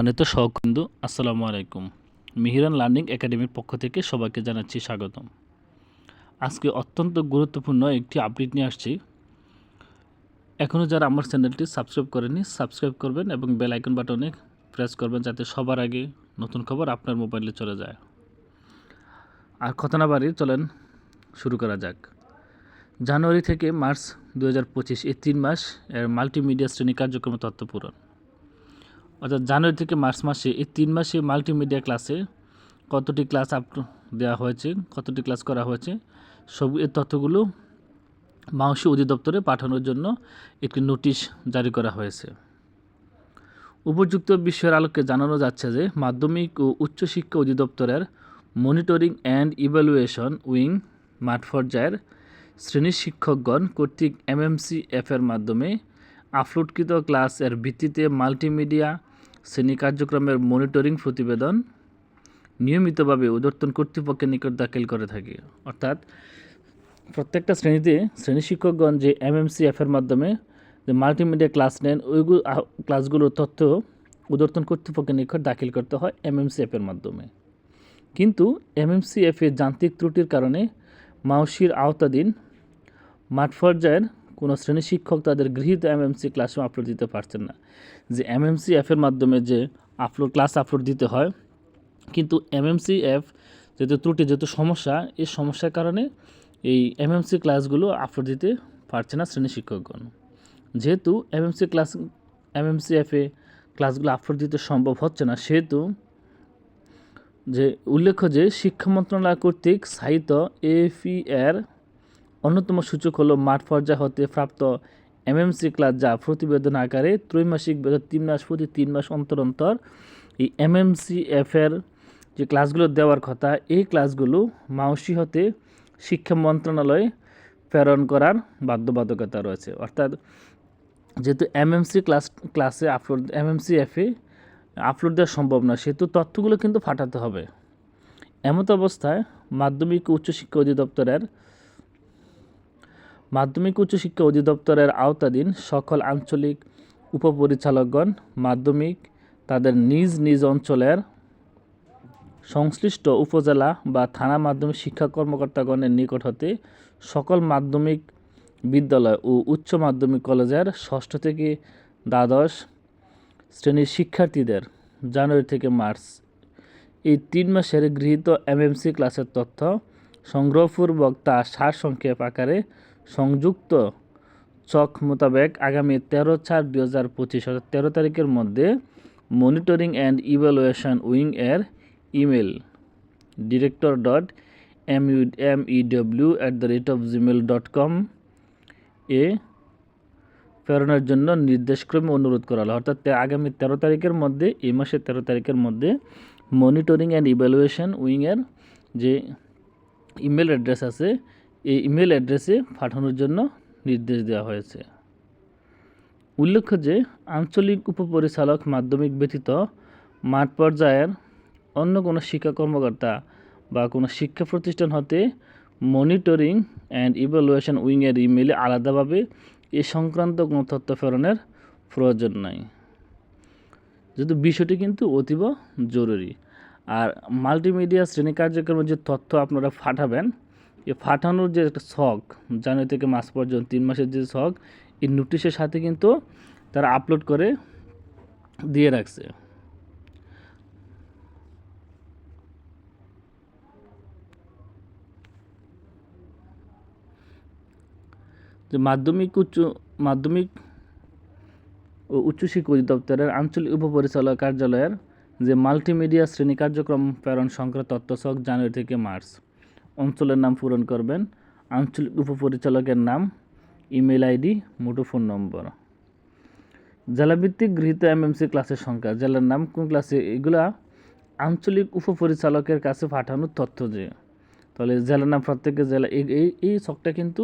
সম্মানিত সহকর্মী, আসসালামু আলাইকুম। মিহিরান লার্নিং একাডেমির পক্ষ থেকে সবাইকে জানাচ্ছি স্বাগতম। আজকে অত্যন্ত গুরুত্বপূর্ণ একটি আপডেট নিয়ে আসছি। এখনও যারা আমার চ্যানেলটি সাবস্ক্রাইব করেনি, সাবস্ক্রাইব করবেন এবং বেল আইকন বাটনে প্রেস করবেন যাতে সবার আগে নতুন খবর আপনার মোবাইলে চলে যায়। আর কথা না বাড়িয়ে চলেন শুরু করা যাক। জানুয়ারি থেকে মার্চ 2025 এই 3 মাস এর মাল্টিমিডিয়া শ্রেণী কার্যক্রমের তথ্য পূরণ। অর্থাৎ জানুয়ারি থেকে মার্চ মাসে এই 3 মাসে মাল্টিমিডিয়া ক্লাসে কতটি ক্লাস দেওয়া হয়েছে, কতটি ক্লাস করা হয়েছে, সব এই তথ্যগুলো মাউসী অধিদপ্তরে পাঠানোর জন্য একটি নোটিশ জারি করা হয়েছে। উপযুক্ত বিষয়ের আলোকে জানানো যাচ্ছে যে মাধ্যমিক ও উচ্চশিক্ষা অধিদপ্তরের মনিটরিং অ্যান্ড ইভ্যালুয়েশন উইং মাঠ পর্যায়ের শ্রেণী শিক্ষকগণ কর্তৃক MMCF এর মাধ্যমে আপলোডকৃত ক্লাস এর ভিত্তিতে মাল্টিমিডিয়া শ্রেণী কার্যক্রমের মনিটরিং প্রতিবেদন নিয়মিতভাবে ঊর্ধ্বতন কর্তৃপক্ষের নিকট দাখিল করে থাকে। অর্থাৎ প্রত্যেকটা শ্রেণীতে শ্রেণী শিক্ষকগণ যে MMCF এর মাধ্যমে যে মাল্টিমিডিয়া ক্লাস নেন, ওইগুলো ক্লাসগুলোর তথ্য ঊর্ধ্বতন কর্তৃপক্ষের নিকট দাখিল করতে হয় MMCF এর মাধ্যমে। কিন্তু MMCF এর যান্ত্রিক ত্রুটির কারণে মাউসির আওতাধীন মাঠ পর্যায়ের কোনো শ্রেণী শিক্ষক তাদের গৃহীত MMC ক্লাসও আপলোড দিতে পারছেন না। যে MMCF এর মাধ্যমে যে ক্লাস আপলোড দিতে হয়, কিন্তু MMCF যেহেতু ত্রুটি, যেহেতু সমস্যা, এই সমস্যার কারণে এই MMC ক্লাসগুলো আপলোড দিতে পারছে না শ্রেণী শিক্ষকগণ। যেহেতু MMCF এ ক্লাসগুলো আপলোড দিতে সম্ভব হচ্ছে না, সেহেতু যে উল্লেখ্য যে শিক্ষা মন্ত্রণালয় কর্তৃক স্থায়িত AFE এর অন্যতম সূচক হলো মাঠ পর্যায় হতে প্রাপ্ত MMC ক্লাস, যা প্রতিবেদন আকারে ত্রৈমাসিক 3 মাস প্রতি 3 মাস অন্তর অন্তর এই MMCF এর যে ক্লাসগুলো দেওয়ার কথা, এই ক্লাসগুলো মাউসি হতে শিক্ষা মন্ত্রণালয়ে প্রেরণ করার বাধ্যবাধকতা রয়েছে। অর্থাৎ যেহেতু ক্লাসে MMCF এ আপলোড দেওয়া সম্ভব না, সেহেতু তথ্যগুলো কিন্তু পাঠাতে হবে। এমত অবস্থায় মাধ্যমিক ও উচ্চশিক্ষা অধিদপ্তরের আওতাধীন সকল আঞ্চলিক উপপরিচালকগণ মাধ্যমিক তাদের নিজ নিজ অঞ্চলের সংশ্লিষ্ট উপজেলা বা থানা মাধ্যমিক শিক্ষা কর্মকর্তাগণের নিকট হতে সকল মাধ্যমিক বিদ্যালয় ও উচ্চ মাধ্যমিক কলেজের 6ষ্ঠ থেকে দ্বাদশ শ্রেণীর শিক্ষার্থীদের জানুয়ারি থেকে মার্চ এই 3 মাসের গৃহীত MMC ক্লাসের তথ্য সংগ্রহপূর্বক তা সারসংক্ষেপ আকারে সংযুক্ত চক মোতাবেক আগামী 13/4/2025 অর্থাৎ 13 তারিখের মধ্যে মনিটরিং অ্যান্ড ইভ্যালুয়েশন উইং এর ইমেল director.mew@gmail.com এ প্রেরণের জন্য নির্দেশক্রমে অনুরোধ করা হলো। অর্থাৎ আগামী 13 তারিখের মধ্যে, এই মাসের 13 তারিখের মধ্যে মনিটরিং অ্যান্ড ইভ্যালুয়েশন উইংয়ের যে ইমেল অ্যাড্রেস আছে, এই ইমেল অ্যাড্রেসে পাঠানোর জন্য নির্দেশ দেওয়া হয়েছে। উল্লেখ্য যে আঞ্চলিক উপপরিচালক মাধ্যমিক ব্যতীত মাঠ পর্যায়ের অন্য কোনো শিক্ষা কর্মকর্তা বা কোনো শিক্ষা প্রতিষ্ঠান হতে মনিটরিং অ্যান্ড ইভ্যালুয়েশন উইংয়ের ইমেলে আলাদাভাবে এ সংক্রান্ত কোনো তথ্য প্রেরণের প্রয়োজন নাই। যেহেতু বিষয়টি কিন্তু অতীব জরুরি। আর মাল্টিমিডিয়া শ্রেণী কার্যক্রমের যে তথ্য আপনারা পাঠাবেন, এই পাঠানোর যে একটা ছক, জানুয়ারি থেকে মার্চ পর্যন্ত 3 মাসের যে ছক, এই নোটিশের সাথে কিন্তু তারা আপলোড করে দিয়ে রাখছে। যে মাধ্যমিক ও উচ্চশিক্ষা অধিদপ্তরের আঞ্চলিক উপপরিচালক কার্যালয়ের যে মাল্টিমিডিয়া শ্রেণী কার্যক্রম প্রেরণ সংক্রান্ত তথ্যছক জানুয়ারি থেকে মার্চ। অঞ্চলের নাম পূরণ করবেন, আঞ্চলিক উপপরিচালকের নাম, ইমেল আইডি, মুঠোফোন নম্বর। জেলাভিত্তিক গৃহীত MMC ক্লাসের সংখ্যা, জেলার নাম, কোন ক্লাসে, এগুলা আঞ্চলিক উপপরিচালকের কাছে পাঠানোর তথ্য। যে তাহলে জেলার নাম প্রত্যেকের জেলা, এই ছকটা কিন্তু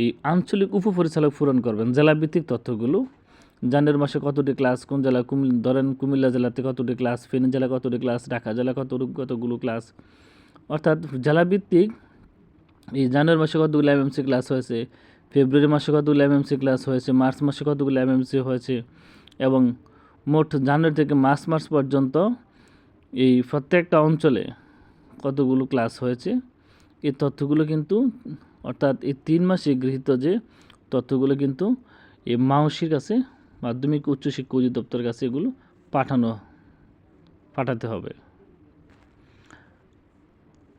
এই আঞ্চলিক উপপরিচালক পূরণ করবেন। জেলাভিত্তিক তথ্যগুলো, জানুয়ারি মাসে কতটি ক্লাস, কোন জেলা, ধরেন কুমিল্লা জেলাতে কতটি ক্লাস, ফেনী জেলা কতটি ক্লাস, ঢাকা জেলা কতগুলো ক্লাস। অর্থাৎ জেলাভিত্তিক এই জানুয়ারি মাসে কতগুলো MMC ক্লাস হয়েছে, ফেব্রুয়ারি মাসে কতগুলো MMC ক্লাস হয়েছে, মার্চ মাসে কতগুলো MMC হয়েছে, এবং মোট জানুয়ারি থেকে মার্চ পর্যন্ত এই প্রত্যেকটা অঞ্চলে কতগুলো ক্লাস হয়েছে এই তথ্যগুলো কিন্তু, অর্থাৎ এই 3 মাসে গৃহীত যে তথ্যগুলো কিন্তু এই মাউসির কাছে, মাধ্যমিক উচ্চশিক্ষা অধিদপ্তরের কাছে এগুলো পাঠাতে হবে।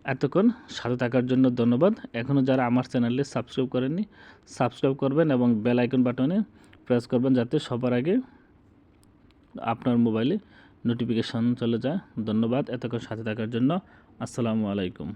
এতক্ষণ সাথে থাকার জন্য ধন্যবাদ। এখনও যারা আমার চ্যানেলে সাবস্ক্রাইব করেননি, সাবস্ক্রাইব করবেন এবং বেল আইকন বাটনে প্রেস করবেন, যাতে সবার আগে আপনার মোবাইলে নোটিফিকেশন চলে যায়। ধন্যবাদ এতক্ষণ সাথে থাকার জন্য। আসসালামু আলাইকুম।